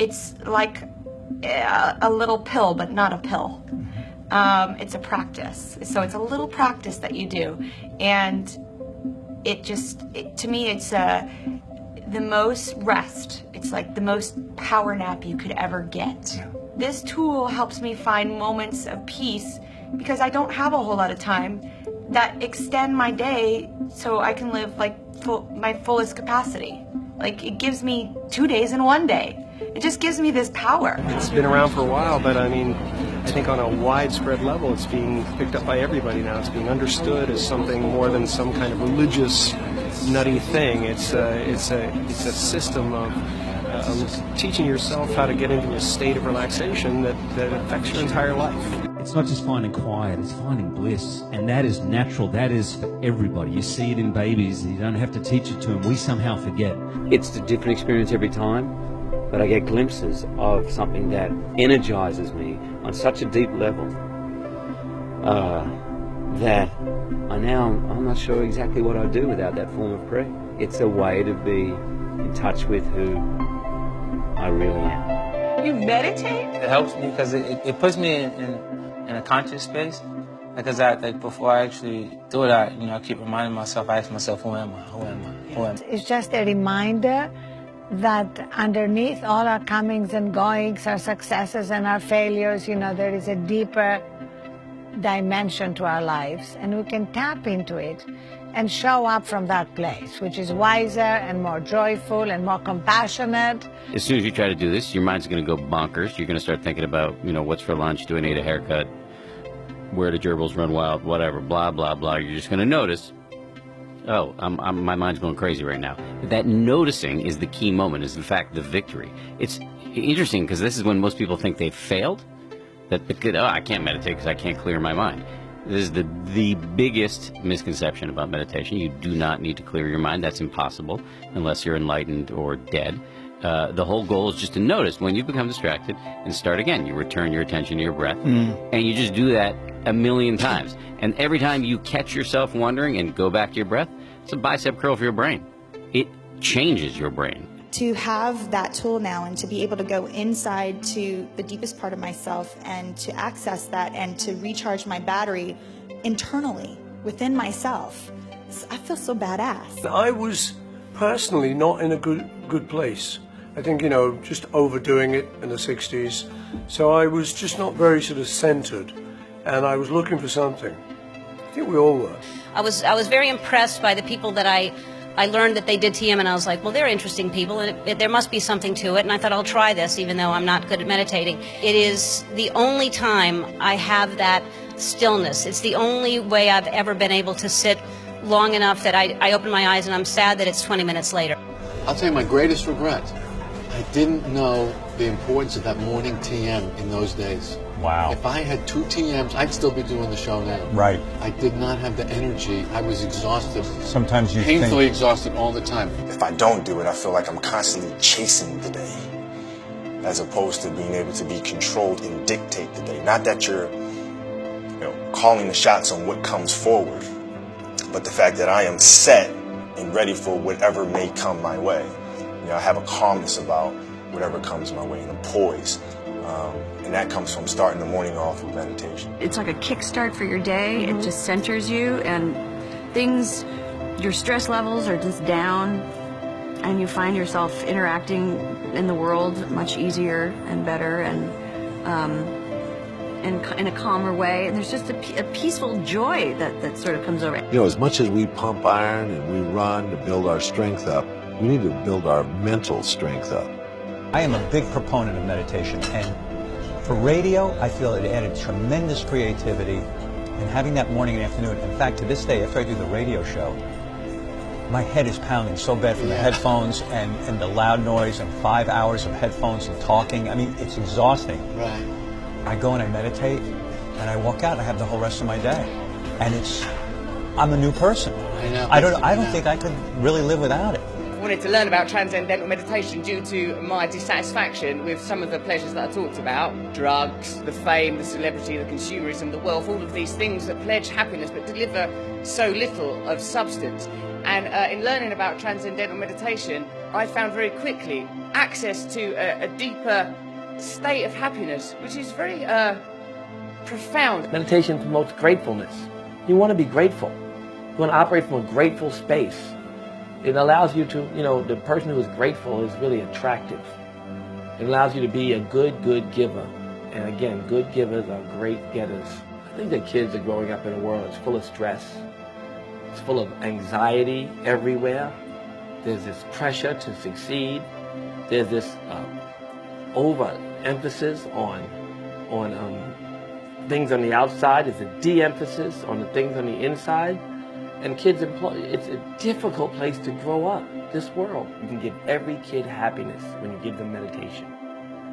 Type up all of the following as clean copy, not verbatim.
it's like a little pill, but not a pill. It's a practice. So it's a little practice that you do. And to me, it's the most rest. It's like the most power nap you could ever get. Yeah. This tool helps me find moments of peace because I don't have a whole lot of time that extend my day so I can live like my fullest capacity. Like it gives me 2 days in one day. It just gives me this power. It's been around for a while, but I mean, I think on a widespread level, it's being picked up by everybody now. It's being understood as something more than some kind of religious, nutty thing. It's a system of teaching yourself how to get into a state of relaxation that affects your entire life. It's not just finding quiet, it's finding bliss. And that is natural, that is for everybody. You see it in babies, you don't have to teach it to them. We somehow forget. It's a different experience every time, but I get glimpses of something that energizes me on such a deep level that I'm not sure exactly what I'd do without that form of prayer. It's a way to be in touch with who I really am. You meditate? It helps me because it puts me in a conscious space. Because before I actually do it, I keep reminding myself, I ask myself, who am I? Who am I? Who am I? It's just a reminder that underneath all our comings and goings, our successes and our failures, there is a deeper dimension to our lives, and we can tap into it and show up from that place, which is wiser and more joyful and more compassionate. As soon as you try to do this, your mind's going to go bonkers. You're going to start thinking about, what's for lunch, do I need a haircut, where do gerbils run wild, whatever, blah, blah, blah. You're just going to notice, oh, my mind's going crazy right now. That noticing is the key moment, is in fact the victory. It's interesting because this is when most people think they've failed, that I can't meditate because I can't clear my mind. This is the biggest misconception about meditation. You do not need to clear your mind. That's impossible unless you're enlightened or dead. The whole goal is just to notice when you become distracted and start again. You return your attention to your breath, and you just do that 1,000,000 times. And every time you catch yourself wandering and go back to your breath, it's a bicep curl for your brain. It changes your brain. To have that tool now and to be able to go inside to the deepest part of myself and to access that and to recharge my battery internally within myself, I feel so badass. I was personally not in a good place. I think, just overdoing it in the 60s. So I was just not very sort of centered, and I was looking for something. I think we all were. I was very impressed by the people that I learned that they did TM, and I was like, well, they're interesting people, and there must be something to it, and I thought I'll try this, even though I'm not good at meditating. It is the only time I have that stillness. It's the only way I've ever been able to sit long enough that I open my eyes and I'm sad that it's 20 minutes later. I'll tell you my greatest regret. I didn't know the importance of that morning TM in those days. Wow. If I had 2 TMs, I'd still be doing the show now. Right. I did not have the energy. I was exhausted. Sometimes you painfully exhausted all the time. If I don't do it, I feel like I'm constantly chasing the day, as opposed to being able to be controlled and dictate the day. Not that you're, calling the shots on what comes forward, but the fact that I am set and ready for whatever may come my way. I have a calmness about whatever comes my way, and I'm poised. And that comes from starting the morning off with meditation. It's like a kickstart for your day. It just centers you, and your stress levels are just down, and you find yourself interacting in the world much easier and better, and in a calmer way. And there's just a peaceful joy that sort of comes over. As much as we pump iron and we run to build our strength up, we need to build our mental strength up. I am a big proponent of meditation, and for radio, I feel it added tremendous creativity, and having that morning and afternoon. In fact, to this day, after I do the radio show, my head is pounding so bad from the headphones and the loud noise and 5 hours of headphones and talking. I mean, it's exhausting. Right. I go and I meditate, and I walk out, and I have the whole rest of my day. And I'm a new person. I know. I don't think I could really live without it. I wanted to learn about transcendental meditation due to my dissatisfaction with some of the pleasures that I talked about. Drugs, the fame, the celebrity, the consumerism, the wealth, all of these things that pledge happiness but deliver so little of substance. And in learning about transcendental meditation, I found very quickly access to a deeper state of happiness, which is very profound. Meditation promotes gratefulness. You want to be grateful. You want to operate from a grateful space. It allows you to, the person who is grateful is really attractive. It allows you to be a good giver. And again, good givers are great getters. I think that kids are growing up in a world that's full of stress. It's full of anxiety everywhere. There's this pressure to succeed. There's this overemphasis on things on the outside. There's a de-emphasis on the things on the inside. And kids it's a difficult place to grow up, this world. You can give every kid happiness when you give them meditation.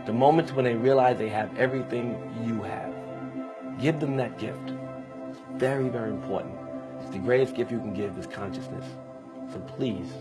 The moments when they realize they have everything you have. Give them that gift. Very, very important. It's the greatest gift you can give is consciousness. So please,